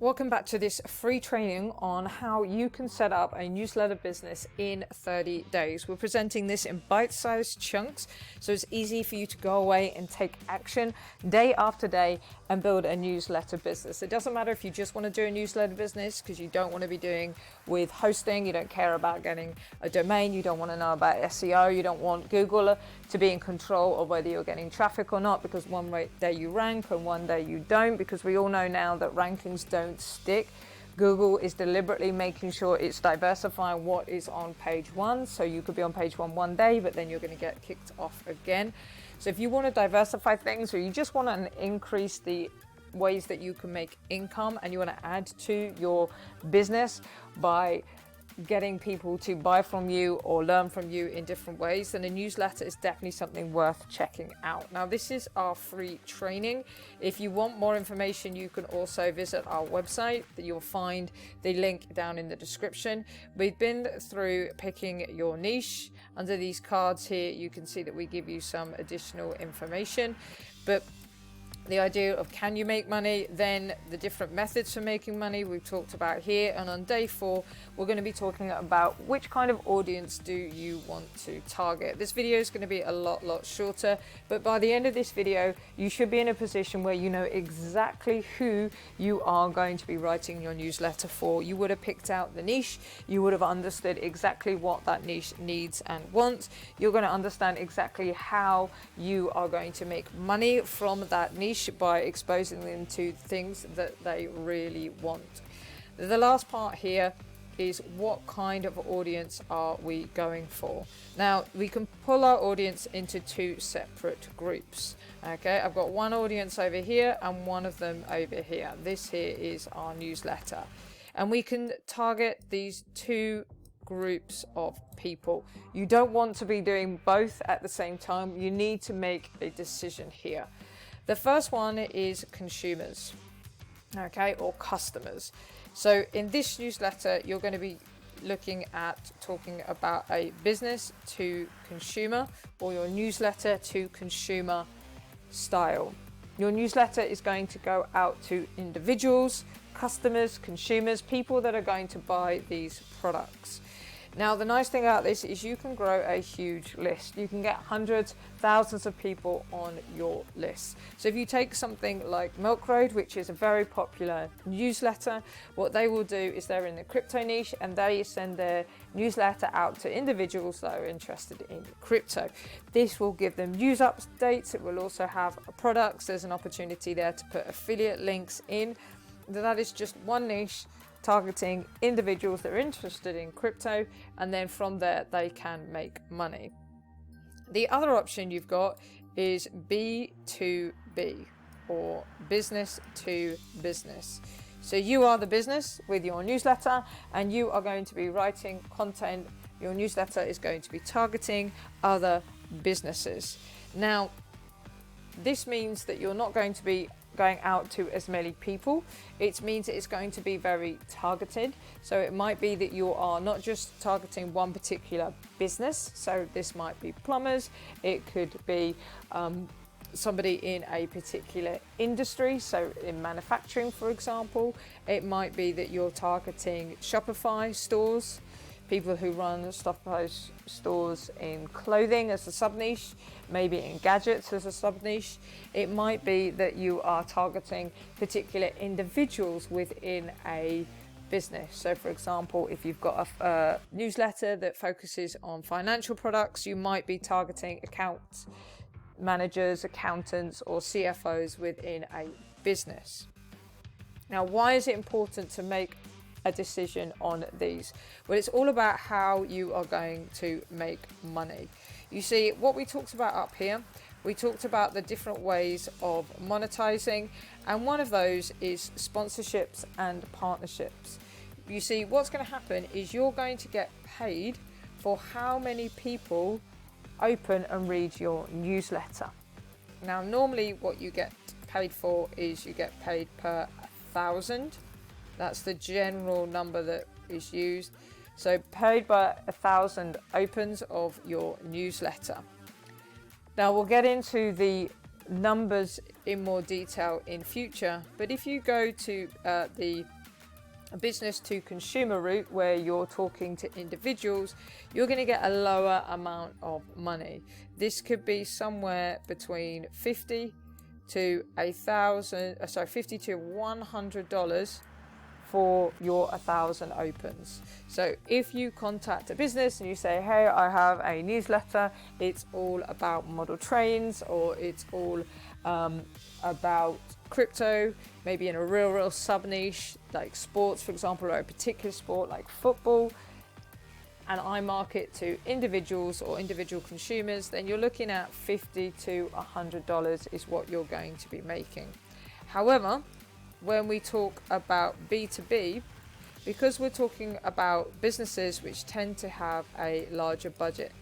Welcome back to this free training on how you can set up a newsletter business in 30 days. We're presenting this in bite-sized chunks, so it's easy for you to go away and take action day after day and build a newsletter business. It doesn't matter if you just want to do a newsletter business because you don't want to be doing with hosting, you don't care about getting a domain, you don't want to know about SEO, you don't want Google to be in control of whether you're getting traffic or not, because one day you rank and one day you don't, because we all know now that rankings don't stick. Google is deliberately making sure it's diversifying what is on page one. So you could be on page one day, but then you're going to get kicked off again. So if you want to diversify things, or you just want to increase the ways that you can make income and you want to add to your business by getting people to buy from you or learn from you in different ways, then a newsletter is definitely something worth checking out. Now, this is our free training. If you want more information, you can also visit our website. You'll find the link down in the description. We've been through picking your niche. Under these cards here, you can see that we give you some additional information, but the idea of can you make money, then the different methods for making money we've talked about here. And on day 4, we're going to be talking about which kind of audience do you want to target. This video is going to be a lot shorter, but by the end of this video, you should be in a position where you know exactly who you are going to be writing your newsletter for. You would have picked out the niche, you would have understood exactly what that niche needs and wants. You're going to understand exactly how you are going to make money from that niche by exposing them to things that they really want. The last part here is what kind of audience are we going for? Now, we can pull our audience into 2 separate groups. Okay, I've got one audience over here and one of them over here. This here is our newsletter. And we can target these 2 groups of people. You don't want to be doing both at the same time. You need to make a decision here. The first one is consumers, okay, or customers. So in this newsletter, you're going to be looking at talking about a business to consumer, or your newsletter to consumer style. Your newsletter is going to go out to individuals, customers, consumers, people that are going to buy these products. Now, the nice thing about this is you can grow a huge list. You can get hundreds, thousands of people on your list. So if you take something like Milk Road, which is a very popular newsletter, what they will do is they're in the crypto niche and they send their newsletter out to individuals that are interested in crypto. This will give them news updates. It will also have products. There's an opportunity there to put affiliate links in. That is just one niche, targeting individuals that are interested in crypto, and then from there they can make money. The other option you've got is B2B, or business to business. So you are the business with your newsletter and you are going to be writing content. Your newsletter is going to be targeting other businesses. Now, this means that you're not going to be going out to as many people. It means it's going to be very targeted. So it might be that you are not just targeting one particular business. So this might be plumbers. It could be somebody in a particular industry. So in manufacturing, for example, it might be that you're targeting Shopify stores, people who run Shopify stores in clothing as a sub-niche, maybe in gadgets as a sub-niche. It might be that you are targeting particular individuals within a business. So for example, if you've got a newsletter that focuses on financial products, you might be targeting account managers, accountants, or CFOs within a business. Now, why is it important to make a decision on these? Well, it's all about how you are going to make money. You see, what we talked about up here, we talked about the different ways of monetizing, and one of those is sponsorships and partnerships. You see, what's going to happen is you're going to get paid for how many people open and read your newsletter. Now, normally what you get paid for is you get paid per 1,000. That's the general number that is used. So paid by 1,000 opens of your newsletter. Now we'll get into the numbers in more detail in future. But if you go to the business to consumer route, where you're talking to individuals, you're going to get a lower amount of money. This could be somewhere between $50 to $100 for your 1,000 opens. So if you contact a business and you say, hey, I have a newsletter, it's all about model trains, or it's all about crypto, maybe in a real sub niche like sports, for example, or a particular sport like football, and I market to individuals or individual consumers, then you're looking at $50 to $100 is what you're going to be making. However, when we talk about B2B, because we're talking about businesses which tend to have a larger budget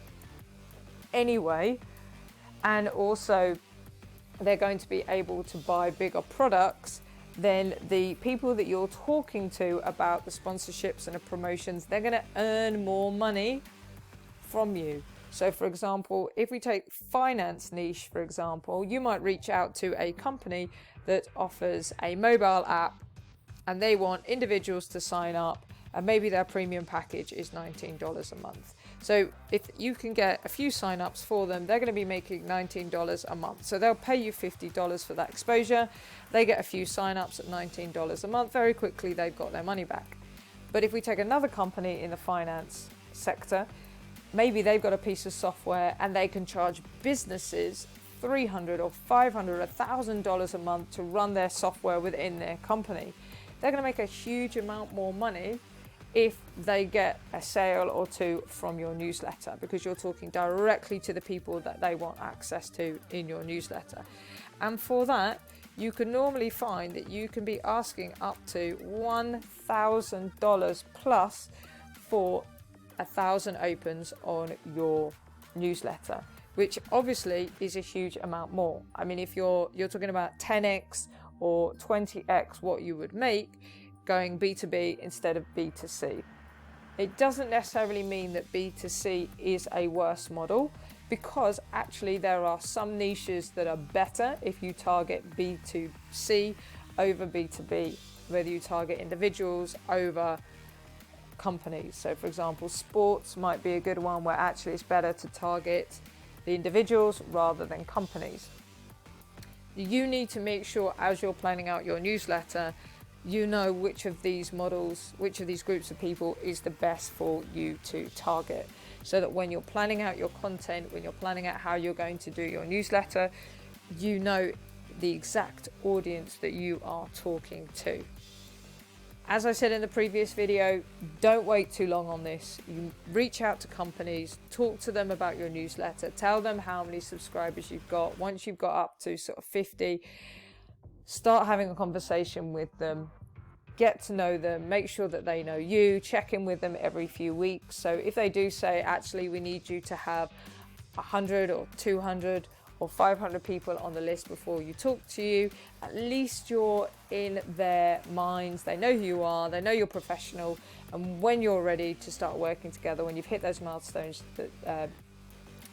anyway, and also they're going to be able to buy bigger products, then the people that you're talking to about the sponsorships and the promotions, they're going to earn more money from you. So for example, if we take finance niche, for example, you might reach out to a company that offers a mobile app and they want individuals to sign up, and maybe their premium package is $19 a month. So if you can get a few signups for them, they're going to be making $19 a month. So they'll pay you $50 for that exposure. They get a few signups at $19 a month. Very quickly, they've got their money back. But if we take another company in the finance sector, maybe they've got a piece of software and they can charge businesses $300 or $500, $1,000 a month to run their software within their company. They're going to make a huge amount more money if they get a sale or two from your newsletter, because you're talking directly to the people that they want access to in your newsletter. And for that, you can normally find that you can be asking up to $1,000 plus for 1,000 opens on your newsletter, which obviously is a huge amount more. I mean, if you're talking about 10x or 20x what you would make going B2B instead of B2C. It doesn't necessarily mean that B2C is a worse model, because actually there are some niches that are better if you target B2C over B2B, whether you target individuals over companies. So for example, sports might be a good one where actually it's better to target the individuals rather than companies. You need to make sure as you're planning out your newsletter, you know which of these models, which of these groups of people is the best for you to target, so that when you're planning out your content, when you're planning out how you're going to do your newsletter, you know the exact audience that you are talking to. As I said in the previous video, don't wait too long on this. You reach out to companies, talk to them about your newsletter, tell them how many subscribers you've got. Once you've got up to sort of 50, start having a conversation with them, get to know them, make sure that they know you, check in with them every few weeks. So if they do say, actually, we need you to have 100 or 200 or 500 people on the list before you talk to you, at least you're in their minds. They know who you are, they know you're professional, and when you're ready to start working together, when you've hit those milestones that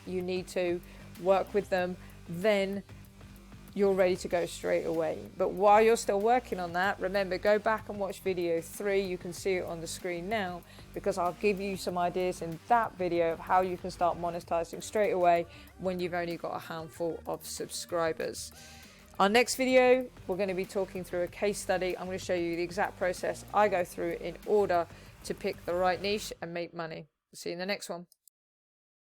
you need to work with them, then you're ready to go straight away. But while you're still working on that, remember, go back and watch video 3. You can see it on the screen now, because I'll give you some ideas in that video of how you can start monetizing straight away when you've only got a handful of subscribers. Our next video, we're going to be talking through a case study. I'm going to show you the exact process I go through in order to pick the right niche and make money. See you in the next one.